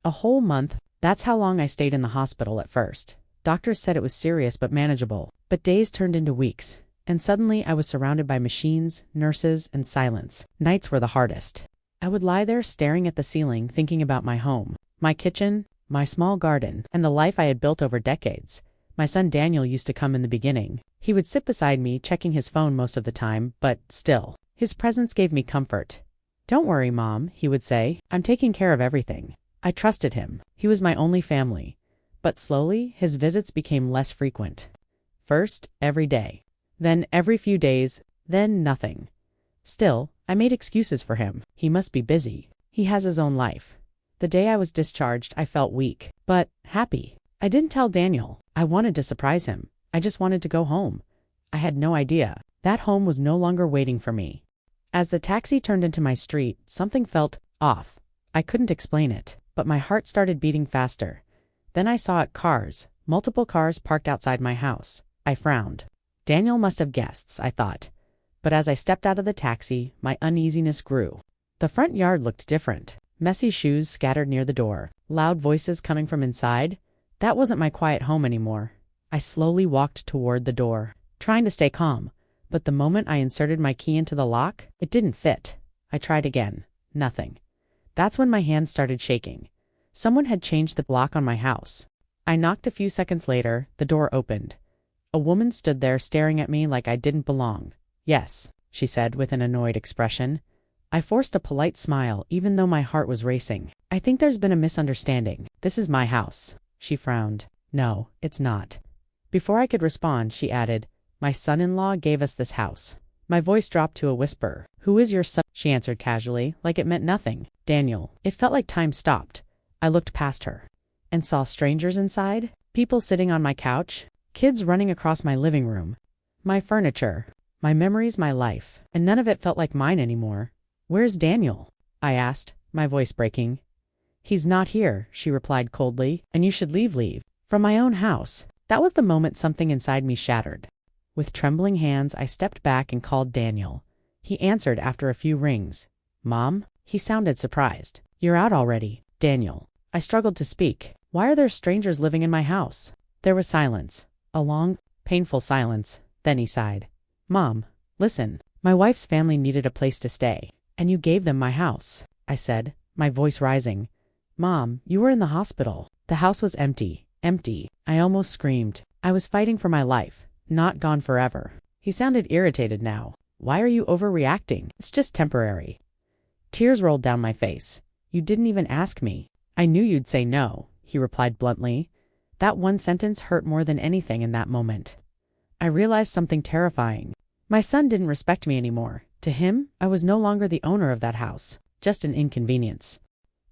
A whole month. That's how long I stayed in the hospital at first. Doctors said it was serious but manageable. But days turned into weeks, and suddenly I was surrounded by machines, nurses, and silence. Nights were the hardest. I would lie there staring at the ceiling, thinking about my home, my kitchen, my small garden, and the life I had built over decades. My son Daniel used to come in the beginning. He would sit beside me, checking his phone most of the time, but still, his presence gave me comfort. "Don't worry, Mom," he would say. "I'm taking care of everything." I trusted him. He was my only family. But slowly, his visits became less frequent. First, every day. Then every few days. Then nothing. Still, I made excuses for him. He must be busy. He has his own life. The day I was discharged, I felt weak, but happy. I didn't tell Daniel. I wanted to surprise him. I just wanted to go home. I had no idea. That home was no longer waiting for me. As the taxi turned into my street, something felt off. I couldn't explain it, but my heart started beating faster. Then I saw cars, multiple cars parked outside my house. I frowned. Daniel must have guests, I thought. But as I stepped out of the taxi, my uneasiness grew. The front yard looked different. Messy shoes scattered near the door. Loud voices coming from inside. That wasn't my quiet home anymore. I slowly walked toward the door, trying to stay calm. But the moment I inserted my key into the lock, it didn't fit. I tried again. Nothing. That's when my hands started shaking. Someone had changed the lock on my house. I knocked a few seconds later. The door opened. A woman stood there staring at me like I didn't belong. "Yes," she said with an annoyed expression. I forced a polite smile, even though my heart was racing. "I think there's been a misunderstanding. This is my house." She frowned. "No, it's not." Before I could respond, she added, "My son-in-law gave us this house." My voice dropped to a whisper. "Who is your son?" She answered casually, like it meant nothing. "Daniel." It felt like time stopped. I looked past her and saw strangers inside, people sitting on my couch, kids running across my living room, my furniture, my memories, my life, and none of it felt like mine anymore. "Where's Daniel?" I asked, my voice breaking. "He's not here," she replied coldly, "and you should leave. From my own house." That was the moment something inside me shattered. With trembling hands, I stepped back and called Daniel. He answered after a few rings. "Mom?" He sounded surprised. "You're out already." "Daniel." I struggled to speak. "Why are there strangers living in my house?" There was silence. A long, painful silence. Then he sighed. "Mom, listen. My wife's family needed a place to stay, and you gave them my house," I said, my voice rising. "Mom, you were in the hospital. The house was empty. Empty." I almost screamed. I was fighting for my life, not gone forever. He sounded irritated now. "Why are you overreacting? It's just temporary." Tears rolled down my face. "You didn't even ask me." "I knew you'd say no," he replied bluntly. That one sentence hurt more than anything in that moment. I realized something terrifying. My son didn't respect me anymore. To him, I was no longer the owner of that house, just an inconvenience.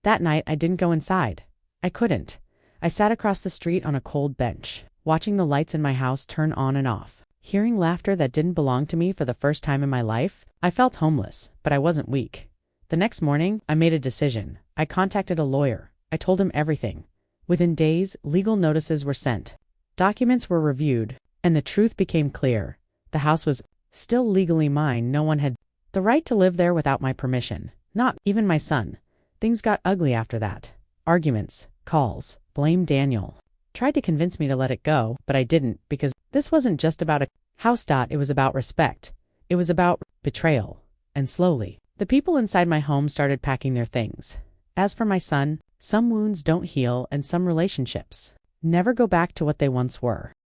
That night, I didn't go inside. I couldn't. I sat across the street on a cold bench, watching the lights in my house turn on and off. Hearing laughter that didn't belong to me for the first time in my life, I felt homeless, but I wasn't weak. The next morning, I made a decision. I contacted a lawyer. I told him everything. Within days, legal notices were sent. Documents were reviewed, and the truth became clear. The house was still legally mine. No one had the right to live there without my permission. Not even my son. Things got ugly after that. Arguments, calls, blame Daniel. Tried to convince me to let it go, but I didn't, because this wasn't just about a house. It was about respect. It was about betrayal. And slowly, the people inside my home started packing their things. As for my son, some wounds don't heal and some relationships never go back to what they once were.